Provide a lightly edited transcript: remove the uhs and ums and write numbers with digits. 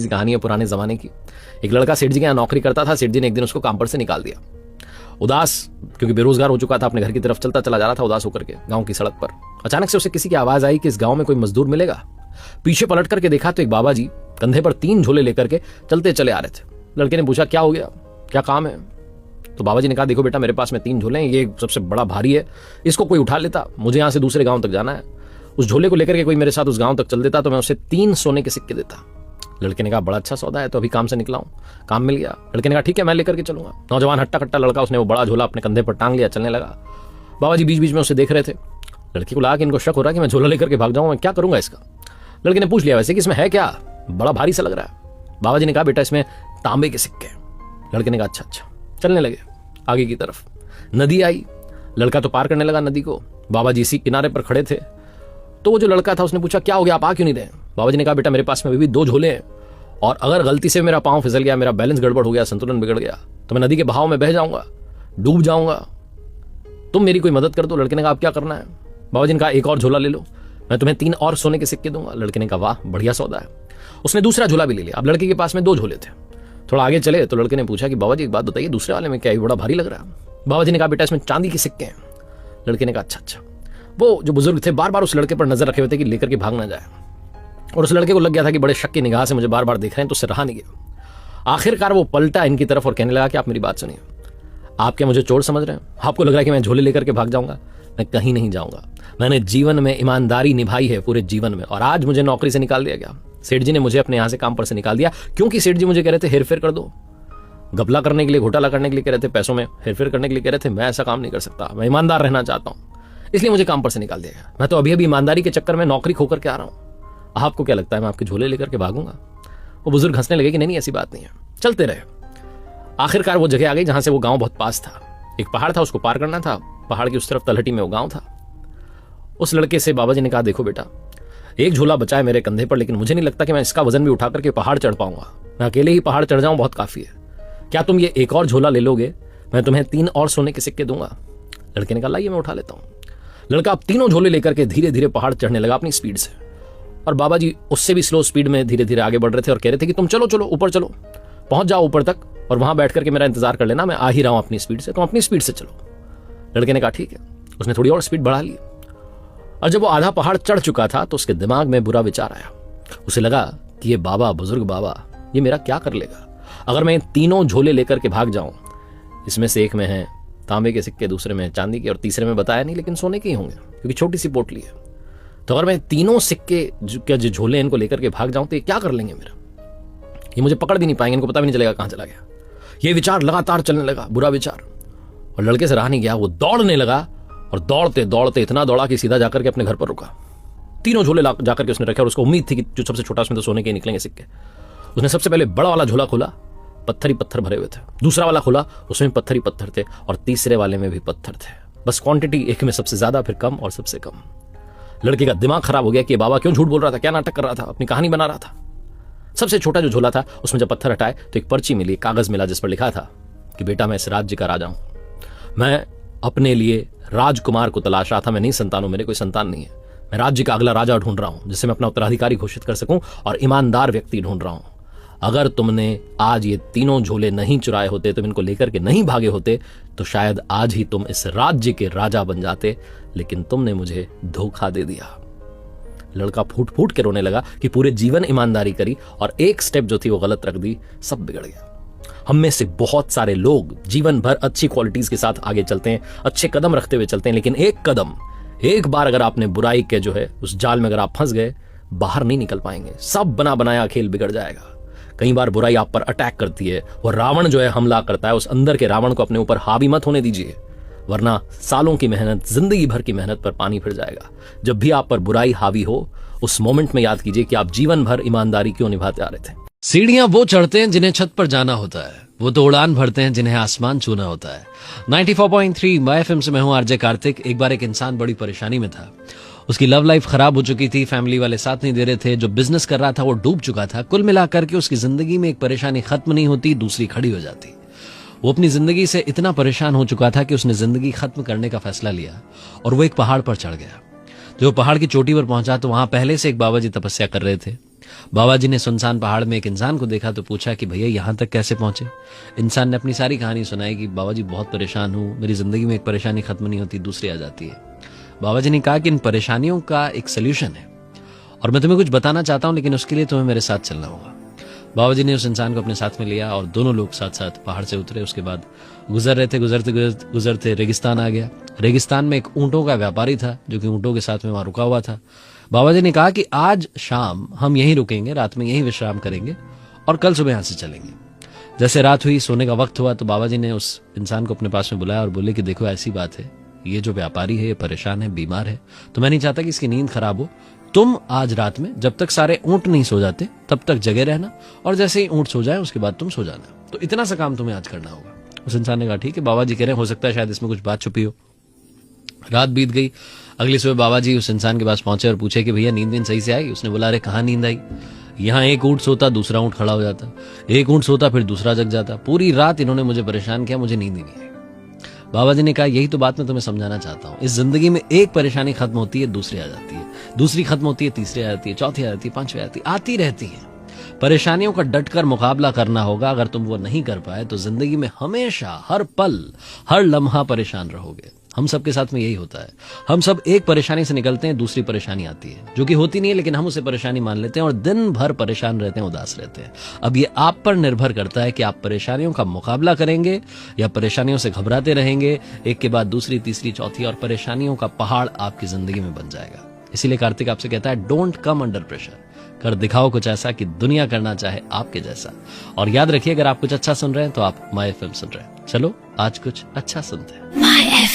कहानी है पुराने जमाने की। एक लड़का सेठ जी के यहाँ नौकरी करता था। सेठ जी ने एक दिन उसको काम पर से निकाल दिया। उदास, क्योंकि बेरोजगार हो चुका था, अपने घर की तरफ चलता चला जा रहा था उदास होकर के गांव की सड़क पर। अचानक से उसे किसी की आवाज आई कि इस गांव में कोई मजदूर मिलेगा। पीछे पलट करके देखा तो एक बाबा जी कंधे पर 3 झोले लेकर के चलते चले आ रहे थे। लड़के ने पूछा क्या हो गया, क्या काम है? तो बाबा जी ने कहा देखो बेटा, मेरे पास में 3 झोले हैं, ये सबसे बड़ा भारी है, इसको कोई उठा लेता, मुझे यहाँ से दूसरे गांव तक जाना है। उस झोले को लेकर के कोई मेरे साथ उस गांव तक चल देता तो मैं उसे 3 सोने के सिक्के देता। लड़के ने कहा बड़ा अच्छा सौदा है, तो अभी काम से निकला हूँ, काम मिल गया। लड़के ने कहा ठीक है, मैं लेकर के चलूंगा। नौजवान हट्टा कट्टा लड़का, उसने वो बड़ा झोला अपने कंधे पर टांग लिया, चलने लगा। बाबा जी बीच बीच में उसे देख रहे थे। लड़के को लगा कि इनको शक हो रहा है कि मैं झोला लेकर के भाग जाऊँ, मैं क्या करूंगा इसका। लड़के ने पूछ लिया वैसे कि इसमें है क्या, बड़ा भारी सा लग रहा है। बाबा जी ने कहा बेटा इसमें तांबे के सिक्के। लड़के ने कहा अच्छा अच्छा। चलने लगे आगे की तरफ। नदी आई, लड़का तो पार करने लगा नदी को। बाबा जी इसी किनारे पर खड़े थे। तो वो जो लड़का था उसने पूछा क्या हो गया, आप आ क्यों नहीं रहे? बाबा जी ने कहा बेटा मेरे पास में अभी भी 2 झोले हैं, और अगर गलती से मेरा पांव फिसल गया, मेरा बैलेंस गड़बड़ हो गया, संतुलन बिगड़ गया, तो मैं नदी के बहाव में बह जाऊंगा, डूब जाऊंगा, तुम मेरी कोई मदद कर दो। लड़के ने कहा आप क्या करना है? बाबा जी ने कहा एक और झोला ले लो, मैं तुम्हें 3 और सोने के सिक्के दूंगा। लड़के ने कहा वाह बढ़िया सौदा है। उसने दूसरा झोला भी ले लिया। अब लड़के के पास में 2 झोले थे। थोड़ा आगे चले तो लड़के ने पूछा कि बाबा जी एक बात बताइए, दूसरे वाले में क्या है, बड़ा भारी लग रहा है? बाबा जी ने कहा बेटा इसमें चांदी के सिक्के हैं। लड़के ने कहा अच्छा अच्छा। वो जो बुजुर्ग थे बार बार उस लड़के पर नजर रखे हुए थे कि लेकर के भाग ना जाए, और उस लड़के को लग गया था कि बड़े शक की निगाह से मुझे बार बार देख रहे हैं, तो उससे रहा नहीं गया। आखिरकार वो पलटा इनकी तरफ और कहने लगा कि आप मेरी बात सुनिए, आप क्या मुझे चोर समझ रहे हैं? आपको लग रहा है कि मैं झोले लेकर के भाग जाऊंगा? मैं कहीं नहीं जाऊंगा। मैंने जीवन में ईमानदारी निभाई है पूरे जीवन में, और आज मुझे नौकरी से निकाल दिया गया। सेठ जी ने मुझे अपने यहां से काम पर से निकाल दिया, क्योंकि सेठ जी मुझे कह रहे थे हेरफेर कर दो, घपला करने के लिए, घोटाला करने के लिए कह रहे थे, पैसों में हेरफेर करने के लिए कह रहे थे। मैं ऐसा काम नहीं कर सकता, मैं ईमानदार रहना चाहता हूं, इसलिए मुझे काम पर से निकाल दिया गया। मैं तो अभी अभी ईमानदारी के चक्कर में नौकरी खोकर के आ रहा हूं। आपको क्या लगता है मैं आपके झोले लेकर के भागूंगा? वो बुजुर्ग हंसने लगे कि नहीं ऐसी बात नहीं है। चलते रहे। आखिरकार वो जगह आ गई जहां से वो गांव बहुत पास था। एक पहाड़ था, उसको पार करना था। पहाड़ की उस तरफ तलहटी में वो गांव था। उस लड़के से बाबा जी ने कहा देखो बेटा, एक झोला बचा है मेरे कंधे पर, लेकिन मुझे नहीं लगता कि मैं इसका वजन भी उठा करके पहाड़ चढ़ पाऊंगा। मैं अकेले ही पहाड़ चढ़ जाऊं बहुत काफी है। क्या तुम ये एक और झोला ले लोगे? मैं तुम्हें 3 और सोने के सिक्के दूंगा। लड़के ने कहा लाइए मैं उठा लेता हूं। लड़का अब 3 झोले लेकर के धीरे धीरे पहाड़ चढ़ने लगा अपनी स्पीड से, और बाबा जी उससे भी स्लो स्पीड में धीरे धीरे आगे बढ़ रहे थे और कह रहे थे कि तुम चलो चलो ऊपर चलो, पहुंच जाओ ऊपर तक, और वहां बैठ करके मेरा इंतजार कर लेना, मैं आ ही रहा हूं अपनी स्पीड से, तुम अपनी स्पीड से चलो। लड़के ने कहा ठीक है। उसने थोड़ी और स्पीड बढ़ा ली, और जब वो आधा पहाड़ चढ़ चुका था तो उसके दिमाग में बुरा विचार आया। उसे लगा कि ये बाबा, बुजुर्ग बाबा, ये मेरा क्या कर लेगा अगर मैं 3 झोले लेकर के भाग जाऊं। इसमें से एक में है तांबे के सिक्के, दूसरे में चांदी के, और तीसरे में बताया नहीं लेकिन सोने के ही होंगे, क्योंकि छोटी सी पोटली है। तो अगर मैं 3 सिक्के जो झोले इनको लेकर के भाग जाऊं तो ये क्या कर लेंगे मेरा? ये मुझे पकड़ भी नहीं पाएंगे, इनको पता भी नहीं चलेगा कहां चला गया। ये विचार लगातार चलने लगा, बुरा विचार, और लड़के से रहा नहीं गया। वो दौड़ने लगा, और दौड़ते दौड़ते इतना दौड़ा कि सीधा जाकर के अपने घर पर रुका। 3 झोले जाकर के उसने रखे, और उसको उम्मीद थी कि जो सबसे छोटा उसमें तो सोने के निकलेंगे सिक्के। उसने सबसे पहले बड़ा वाला झोला खोला, पत्थर ही पत्थर भरे हुए थे। दूसरा वाला खोला, उसमें पत्थर ही पत्थर थे, और तीसरे वाले में भी पत्थर थे। बस क्वांटिटी एक में सबसे ज्यादा, फिर कम और सबसे कम। लड़के का दिमाग खराब हो गया कि बाबा क्यों झूठ बोल रहा था, क्या नाटक कर रहा था, अपनी कहानी बना रहा था। सबसे छोटा जो झोला था उसमें जब पत्थर हटाए तो एक पर्ची मिली, कागज मिला, जिस पर लिखा था कि बेटा मैं इस राज्य का राजा हूं, मैं अपने लिए राजकुमार को तलाश रहा था, मैं नहीं संतान हूं, मेरे कोई संतान नहीं है, मैं राज्य का अगला राजा ढूंढ रहा हूं जिससे मैं अपना उत्तराधिकारी घोषित कर सकूं, और ईमानदार व्यक्ति ढूंढ रहा हूं। अगर तुमने आज ये 3 झोले नहीं चुराए होते, तुम इनको लेकर के नहीं भागे होते, तो शायद आज ही तुम इस राज्य के राजा बन जाते, लेकिन तुमने मुझे धोखा दे दिया। लड़का फूट फूट के रोने लगा कि पूरे जीवन ईमानदारी करी और एक स्टेप जो थी वो गलत रख दी, सब बिगड़ गया। हम में से बहुत सारे लोग जीवन भर अच्छी क्वालिटीज के साथ आगे चलते हैं, अच्छे कदम रखते हुए चलते हैं, लेकिन एक बार अगर आपने बुराई के जो है उस जाल में अगर आप फंस गए, बाहर नहीं निकल पाएंगे। सब बना बनाया खेल बिगड़ जाएगा। कई बार बुराई आप पर अटैक करती है, वो रावण जो है हमला करता है, उस अंदर के रावण को अपने ऊपर हावी मत होने दीजिए, वरना सालों की मेहनत, जिंदगी भर की मेहनत पर पानी फिर जाएगा। जब भी आप पर बुराई हावी हो, उस मोमेंट में याद कीजिए कि आप जीवन भर ईमानदारी क्यों निभाते आ रहे थे। सीढ़ियां वो चढ़ते हैं जिन्हें छत पर जाना होता है, वो तो उड़ान भरते हैं जिन्हें आसमान छूना होता है। 94.3 माय एफएम से मैं हूं आरजे कार्तिक। एक बार एक इंसान बड़ी परेशानी में था। उसकी लव लाइफ खराब हो चुकी थी, फैमिली वाले साथ नहीं दे रहे थे, जो बिजनेस कर रहा था वो डूब चुका था। कुल मिलाकर के उसकी जिंदगी में एक परेशानी खत्म नहीं होती, दूसरी खड़ी हो जाती। वो अपनी जिंदगी से इतना परेशान हो चुका था कि उसने जिंदगी खत्म करने का फैसला लिया, और वो एक पहाड़ पर चढ़ गया। जो पहाड़ की चोटी पर पहुंचा तो वहां पहले से एक बाबा जी तपस्या कर रहे थे। बाबा जी ने सुनसान पहाड़ में एक इंसान को देखा तो पूछा कि भैया यहाँ तक कैसे पहुंचे। इंसान ने अपनी सारी कहानी सुनाई कि बाबा जी बहुत परेशान हूँ, मेरी जिंदगी में एक परेशानी खत्म नहीं होती, दूसरी आ जाती है। बाबा जी ने कहा कि इन परेशानियों का एक सोल्यूशन है और मैं तुम्हें कुछ बताना चाहता हूँ, लेकिन उसके लिए तुम्हें मेरे साथ चलना होगा। बाबा जी ने उस इंसान को अपने साथ में लिया और दोनों लोग साथ साथ पहाड़ से उतरे। उसके बाद गुजर रहे थे, गुजरते रेगिस्तान आ गया। रेगिस्तान में एक ऊंटों का व्यापारी था जो कि ऊंटों के साथ में वहां रुका हुआ था। बाबा जी ने कहा कि आज शाम हम यहीं रुकेंगे, रात में यहीं विश्राम करेंगे और कल सुबह यहां से चलेंगे। जैसे रात हुई, सोने का वक्त हुआ, तो बाबा जी ने उस इंसान को अपने पास में बुलाया और बोले कि देखो ऐसी बात है, ये जो व्यापारी है ये परेशान है, बीमार है, तो मैं नहीं चाहता कि इसकी नींद खराब हो। तुम आज रात में जब तक सारे ऊंट नहीं सो जाते तब तक जगे रहना और जैसे ही ऊंट सो जाए उसके बाद तुम सो जाना। तो इतना सा काम तुम्हें आज करना होगा। उस इंसान ने कहा ठीक है। बाबा जी कह रहे हैं हो सकता है शायद इसमें कुछ बात छुपी हो। रात बीत गई। अगली सुबह बाबा जी उस इंसान के पास पहुंचे और पूछे कि भैया नींद सही से आई? उसने बोला अरे कहाँ नींद आई, यहाँ एक ऊंट सोता दूसरा ऊंट खड़ा हो जाता, एक ऊंट सोता फिर दूसरा जग जाता, पूरी रात इन्होंने मुझे परेशान किया, मुझे नींद ही नहीं आई। बाबा जी ने कहा यही तो बात मैं तुम्हें समझाना चाहता हूँ। इस जिंदगी में एक परेशानी खत्म होती है, दूसरी आ जाती है, दूसरी खत्म होती है, तीसरी आ जाती है, चौथी आ जाती है, पांचवी आ जाती है, आती रहती है। परेशानियों का डटकर मुकाबला करना होगा। अगर तुम वो नहीं कर पाए तो जिंदगी में हमेशा, हर पल, हर लम्हा परेशान रहोगे। हम सबके साथ में यही होता है। हम सब एक परेशानी से निकलते हैं, दूसरी परेशानी आती है जो कि होती नहीं है, लेकिन हम उसे परेशानी मान लेते हैं और दिन भर परेशान रहते हैं, उदास रहते हैं। अब ये आप पर निर्भर करता है कि आप परेशानियों का मुकाबला करेंगे या परेशानियों से घबराते रहेंगे। एक के बाद दूसरी, तीसरी, चौथी और परेशानियों का पहाड़ आपकी जिंदगी में बन जाएगा। इसीलिए कार्तिक आपसे कहता है डोंट कम अंडर प्रेशर। कर दिखाओ कुछ ऐसा कि दुनिया करना चाहे आपके जैसा। और याद रखिए अगर आप कुछ अच्छा सुन रहे हैं तो आप माय एफएम सुन रहे हैं। चलो आज कुछ अच्छा सुनते हैं।